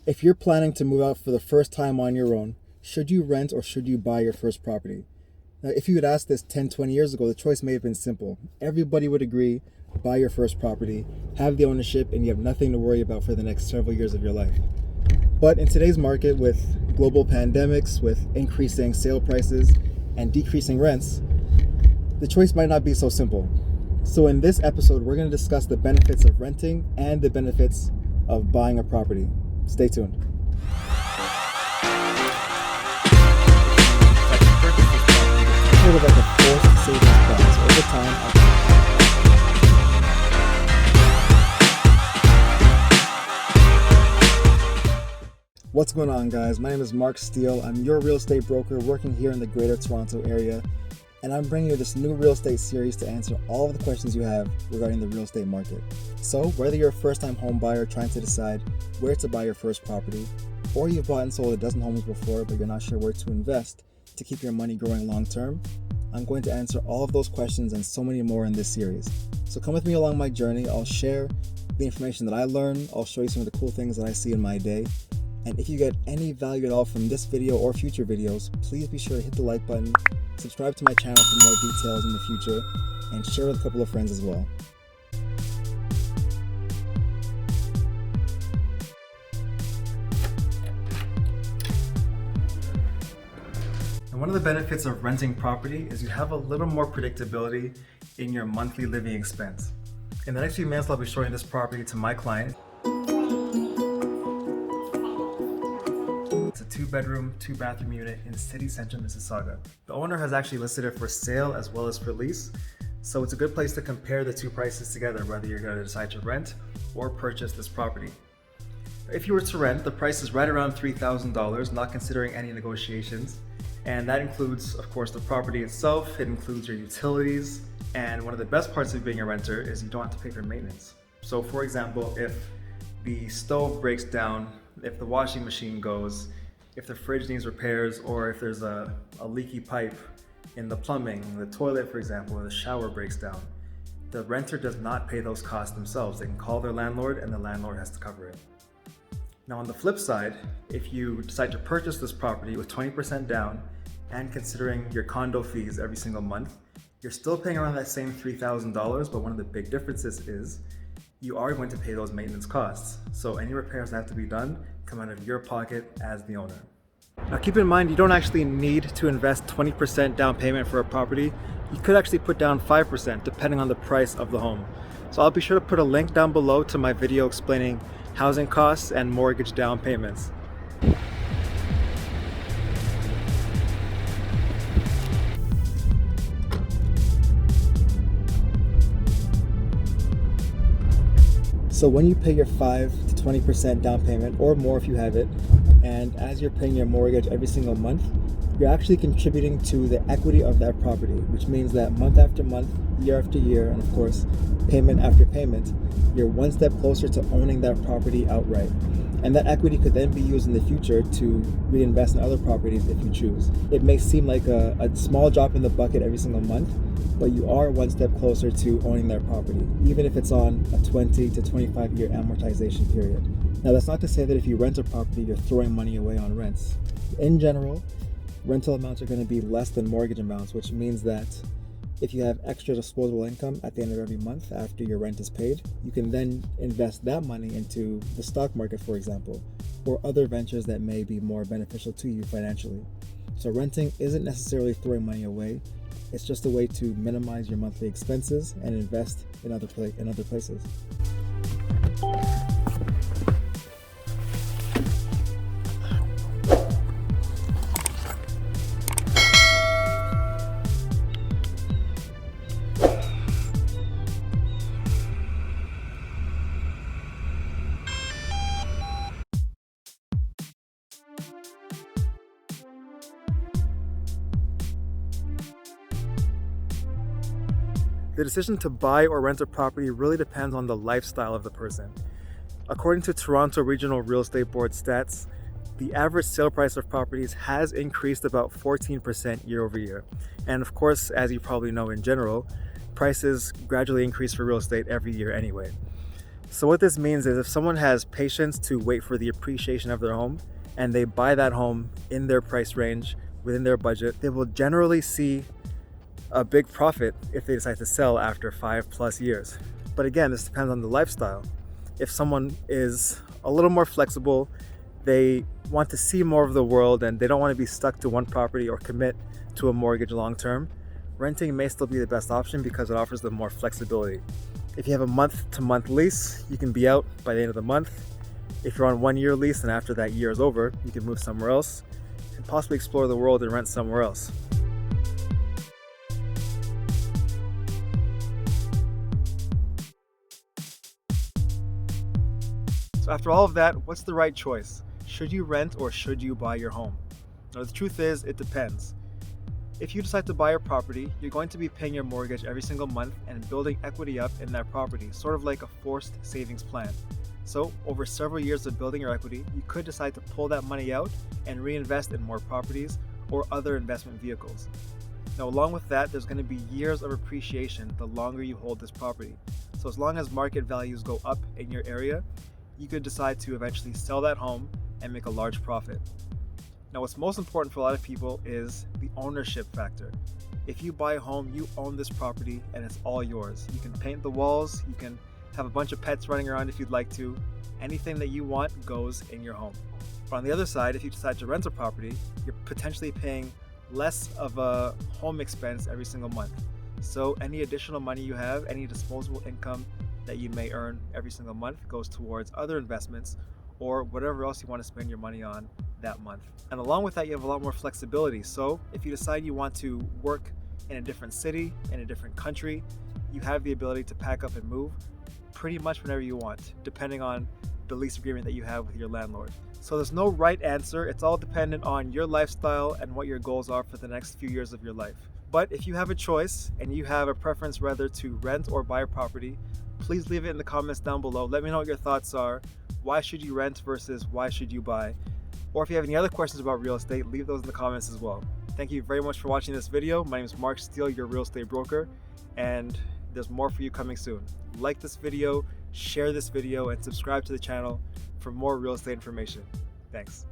If you're planning to move out for the first time on your own, should you rent or should you buy your first property? Now, if you had asked this 10, 20 years ago, the choice may have been simple. Everybody would agree, buy your first property, have the ownership, and you have nothing to worry about for the next several years of your life. But in today's market, with global pandemics, with increasing sale prices, and decreasing rents, the choice might not be so simple. So in this episode, we're going to discuss the benefits of renting and the benefits of buying a property. Stay tuned. Sort of like a forced savings plan. So over time, what's going on, guys? My name is Mark Steele. I'm your real estate broker working here in the Greater Toronto area, and I'm bringing you this new real estate series to answer all of the questions you have regarding the real estate market. So whether you're a first-time home buyer trying to decide where to buy your first property, or you've bought and sold a dozen homes before but you're not sure where to invest to keep your money growing long-term, I'm going to answer all of those questions and so many more in this series. So come with me along my journey. I'll share the information that I learn. I'll show you some of the cool things that I see in my day. And if you get any value at all from this video or future videos, please be sure to hit the like button, subscribe to my channel for more details in the future, and share with a couple of friends as well. And one of the benefits of renting property is you have a little more predictability in your monthly living expense. In the next few minutes, I'll be showing this property to my client. It's a 2-bedroom, 2-bathroom unit in city center Mississauga. The owner has actually listed it for sale as well as for lease, so it's a good place to compare the two prices together, whether you're going to decide to rent or purchase this property. If you were to rent, the price is right around $3,000, not considering any negotiations, and that includes, of course, the property itself. It includes your utilities, and one of the best parts of being a renter is you don't have to pay for maintenance. So for example, if the stove breaks down, if the washing machine goes, if the fridge needs repairs, or if there's a leaky pipe in the plumbing, the toilet, for example, or the shower breaks down, the renter does not pay those costs themselves. They can call their landlord and the landlord has to cover it. Now on the flip side, if you decide to purchase this property with 20% down and considering your condo fees every single month, you're still paying around that same $3,000, but one of the big differences is you are going to pay those maintenance costs. So any repairs that have to be done come out of your pocket as the owner. Now keep in mind, you don't actually need to invest 20% down payment for a property. You could actually put down 5% depending on the price of the home. So I'll be sure to put a link down below to my video explaining housing costs and mortgage down payments. So when you pay your 5 to 20% down payment, or more if you have it, and as you're paying your mortgage every single month, you're actually contributing to the equity of that property, which means that month after month, year after year, and of course, payment after payment, you're one step closer to owning that property outright. And that equity could then be used in the future to reinvest in other properties if you choose. It may seem like a small drop in the bucket every single month, but you are one step closer to owning that property, even if it's on a 20 to 25 year amortization period. Now that's not to say that if you rent a property, you're throwing money away on rents. In general, rental amounts are going to be less than mortgage amounts, which means that if you have extra disposable income at the end of every month after your rent is paid, you can then invest that money into the stock market, for example, or other ventures that may be more beneficial to you financially. So renting isn't necessarily throwing money away. It's just a way to minimize your monthly expenses and invest in other places. The decision to buy or rent a property really depends on the lifestyle of the person. According to Toronto Regional Real Estate Board stats, the average sale price of properties has increased about 14% year over year. And of course, as you probably know in general, prices gradually increase for real estate every year anyway. So what this means is if someone has patience to wait for the appreciation of their home and they buy that home in their price range, within their budget, they will generally see a big profit if they decide to sell after 5+ years. But again, this depends on the lifestyle. If someone is a little more flexible, they want to see more of the world and they don't want to be stuck to one property or commit to a mortgage long term, renting may still be the best option because it offers them more flexibility. If you have a month-to-month lease, you can be out by the end of the month. If you're on 1-year lease and after that year is over, you can move somewhere else and possibly explore the world and rent somewhere else. So after all of that, what's the right choice? Should you rent or should you buy your home? Now the truth is, it depends. If you decide to buy a property, you're going to be paying your mortgage every single month and building equity up in that property, sort of like a forced savings plan. So over several years of building your equity, you could decide to pull that money out and reinvest in more properties or other investment vehicles. Now along with that, there's going to be years of appreciation the longer you hold this property. So as long as market values go up in your area, you could decide to eventually sell that home and make a large profit. Now what's most important for a lot of people is the ownership factor. If you buy a home, you own this property and it's all yours. You can paint the walls, you can have a bunch of pets running around if you'd like to. Anything that you want goes in your home. But on the other side, if you decide to rent a property, you're potentially paying less of a home expense every single month. So any additional money you have, any disposable income that you may earn every single month goes towards other investments or whatever else you want to spend your money on that month. And along with that, you have a lot more flexibility. So if you decide you want to work in a different city, in a different country, you have the ability to pack up and move pretty much whenever you want, depending on the lease agreement that you have with your landlord. So there's no right answer. It's all dependent on your lifestyle and what your goals are for the next few years of your life. But if you have a choice and you have a preference whether to rent or buy a property, please leave it in the comments down below. Let me know what your thoughts are. Why should you rent versus why should you buy? Or if you have any other questions about real estate, leave those in the comments as well. Thank you very much for watching this video. My name is Mark Steele, your real estate broker, and there's more for you coming soon. Like this video, share this video, and subscribe to the channel for more real estate information. Thanks.